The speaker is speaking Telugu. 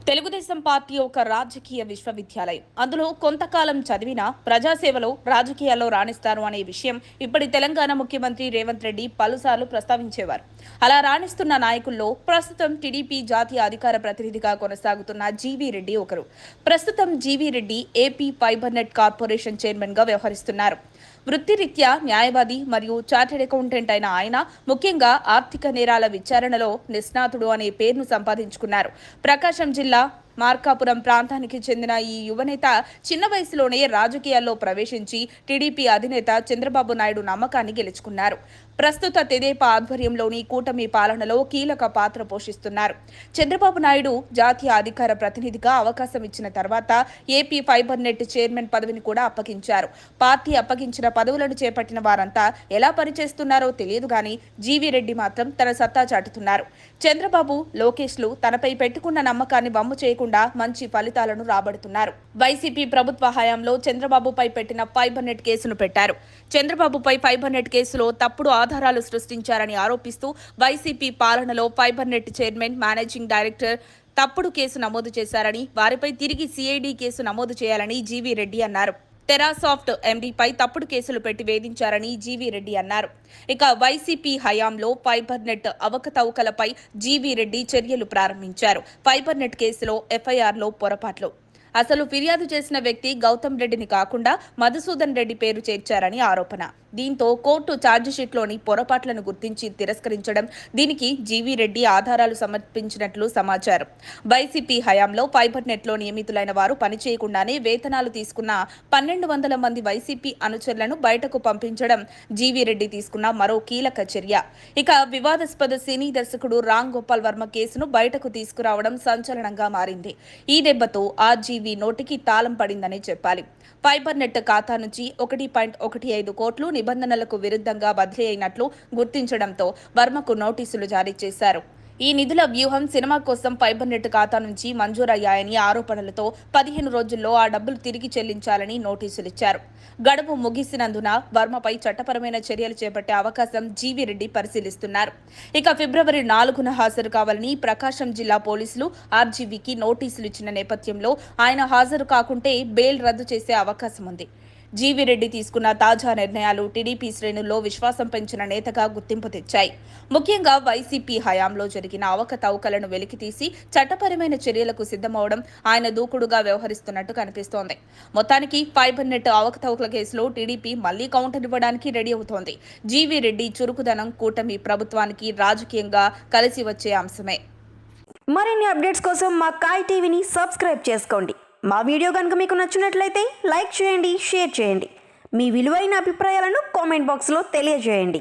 తెలుగుదేశం పార్టీ ఒక రాజకీయ విశ్వవిద్యాలయం. అందులో కొంతకాలం చదివినా ప్రజాసేవలో రాజకీయాల్లో రాణిస్తారు అనే విషయం ఇప్పటి తెలంగాణ ముఖ్యమంత్రి రేవంత్ రెడ్డి పలుసార్లు ప్రస్తావించేవారు. అలా రాణిస్తున్న నాయకుల్లో ప్రస్తుతం టీడీపీ జాతీయ అధికార ప్రతినిధిగా కొనసాగుతున్న జీవీ రెడ్డి ఒకరు. ప్రస్తుతం GV Reddy AP fibre net corporation chairman గా వ్యవహరిస్తున్నారు. వృత్తిరీత్యా న్యాయవాది మరియు చార్టెడ్ అకౌంటెంట్ అయిన ఆయన ముఖ్యంగా ఆర్థిక నేరాల విచారణలో నిష్ణాతుడు అనే పేరును సంపాదించుకున్నారు. ప్రకాశం జిల్లా మార్కాపురం ప్రాంతానికి చెందిన ఈ యువనేత చిన్న వయసులోనే రాజకీయాల్లో ప్రవేశించి టీడీపీ అధినేత చంద్రబాబు నాయుడు నమ్మకాన్ని గెలుచుకున్నారు. ప్రస్తుత తెదేపా ఆధ్వర్యంలోని కూటమి పాలనలో కీలక పాత్ర పోషిస్తున్నారు. చంద్రబాబు నాయుడు జాతీయ అధికార ప్రతినిధిగా అవకాశం ఇచ్చిన తర్వాత ఏపీ ఫైబర్ నెట్ చైర్మన్ పదవిని కూడా అప్పగించారు. పార్టీ అప్పగించిన పదవులను చేపట్టిన వారంతా ఎలా పనిచేస్తున్నారో తెలియదు గాని జీవీ రెడ్డి మాత్రం తన సత్తా చాటుతున్నారు. చంద్రబాబు, లోకేష్లు తనపై పెట్టుకున్న నమ్మకాన్ని వమ్ము చేయకుండా మంచి ఫలితాలను రాబడుతున్నారు. వైసీపీ ప్రభుత్వ హయాంలో చంద్రబాబుపై పెట్టిన ఫైబర్ నెట్ కేసును పెట్టారు. చంద్రబాబుపై ఫైబర్ నెట్ కేసులో తప్పుడు ఆధారాలు సృష్టించారని ఆరోపిస్తూ వైసీపీ పాలనలో fibre net chairman, managing director తప్పుడు కేసు నమోదు చేశారని, వారిపై తిరిగి సిఐడి కేసు నమోదు చేయాలని జీవీ రెడ్డి అన్నారు. టెరాసాఫ్ట్ ఎండీపై తప్పుడు కేసులు పెట్టి వేధించారని జీవీ రెడ్డి అన్నారు. ఇక వైసీపీ హయాంలో ఫైబర్ నెట్ అవకతవకలపై జీవీ రెడ్డి చర్యలు ప్రారంభించారు. ఫైబర్ నెట్ కేసులో ఎఫ్ఐఆర్లో పొరపాట్లు. అసలు ఫిర్యాదు చేసిన వ్యక్తి గౌతమ్ రెడ్డిని కాకుండా మధుసూదన్ రెడ్డి పేరు చేర్చారని ఆరోపణ. దీంతో కోర్టు ఛార్జిషీట్లోని పొరపాట్లను గుర్తించి తిరస్కరించడం, దీనికి జీవీ రెడ్డి ఆధారాలు సమర్పించినట్లు సమాచారం. వైసీపీ హయాంలో ఫైబర్ నెట్లో నియమితులైన వారు పనిచేయకుండానే వేతనాలు తీసుకున్న 1200 మంది వైసీపీ అనుచరులను బయటకు పంపించడం జీవీ రెడ్డి తీసుకున్న మరో కీలక చర్య. ఇక వివాదాస్పద సినీ దర్శకుడు రామ్ గోపాల్ వర్మ కేసును బయటకు తీసుకురావడం సంచలనంగా మారింది. ఈ దెబ్బతో జీవీ నోటికి తాళం పడిందని చెప్పాలి. ఫైబర్ నెట్ ఖాతా నుంచి 1.15 కోట్లు నిబంధనలకు విరుద్ధంగా బదిలీ అయినట్లు గుర్తించడంతో వర్మకు నోటీసులు జారీ చేశారు. ఈ నిధుల వ్యూహం సినిమా కోసం ఫైబర్ నెట్ ఖాతా నుంచి మంజూరయ్యాయని ఆరోపణలతో 15 రోజుల్లో ఆ డబ్బులు తిరిగి చెల్లించాలని నోటీసులిచ్చారు. గడువు ముగిసినందున వర్మపై చట్టపరమైన చర్యలు చేపట్టే అవకాశం జీవీ రెడ్డి పరిశీలిస్తున్నారు. ఇక ఫిబ్రవరి 4న హాజరు కావాలని ప్రకాశం జిల్లా పోలీసులు ఆర్జీవీకి నోటీసులు ఇచ్చిన నేపథ్యంలో ఆయన హాజరు కాకుంటే బెయిల్ రద్దు చేసే అవకాశం ఉంది. జీవీ రెడ్డి తీసుకున్న తాజా నిర్ణయాలు టీడీపీ శ్రేణుల్లో విశ్వాసం పెంచిన నేతగా గుర్తింపు తెచ్చాయి. ముఖ్యంగా వైసీపీ హయాంలో జరిగిన అవకతవకలను వెలికితీసి చట్టపరమైన చర్యలకు సిద్ధమవడం ఆయన దూకుడుగా వ్యవహరిస్తున్నట్టు కనిపిస్తోంది. మొత్తానికి ఫైబర్ నెట్ అవకతవకల కేసులో టీడీపీ మళ్లీ కౌంటర్ ఇవ్వడానికి రెడీ అవుతోంది. జీవీ రెడ్డి చురుకుదనం కూటమి ప్రభుత్వానికి రాజకీయంగా కలిసి వచ్చే అంశమే. మరిన్ని అప్డేట్స్ కోసం మా కాయ్ టీవీని సబ్స్క్రైబ్ చేసుకోండి. మా వీడియో కనుక మీకు నచ్చినట్లయితే లైక్ చేయండి, షేర్ చేయండి. మీ విలువైన అభిప్రాయాలను కామెంట్ బాక్స్లో తెలియజేయండి.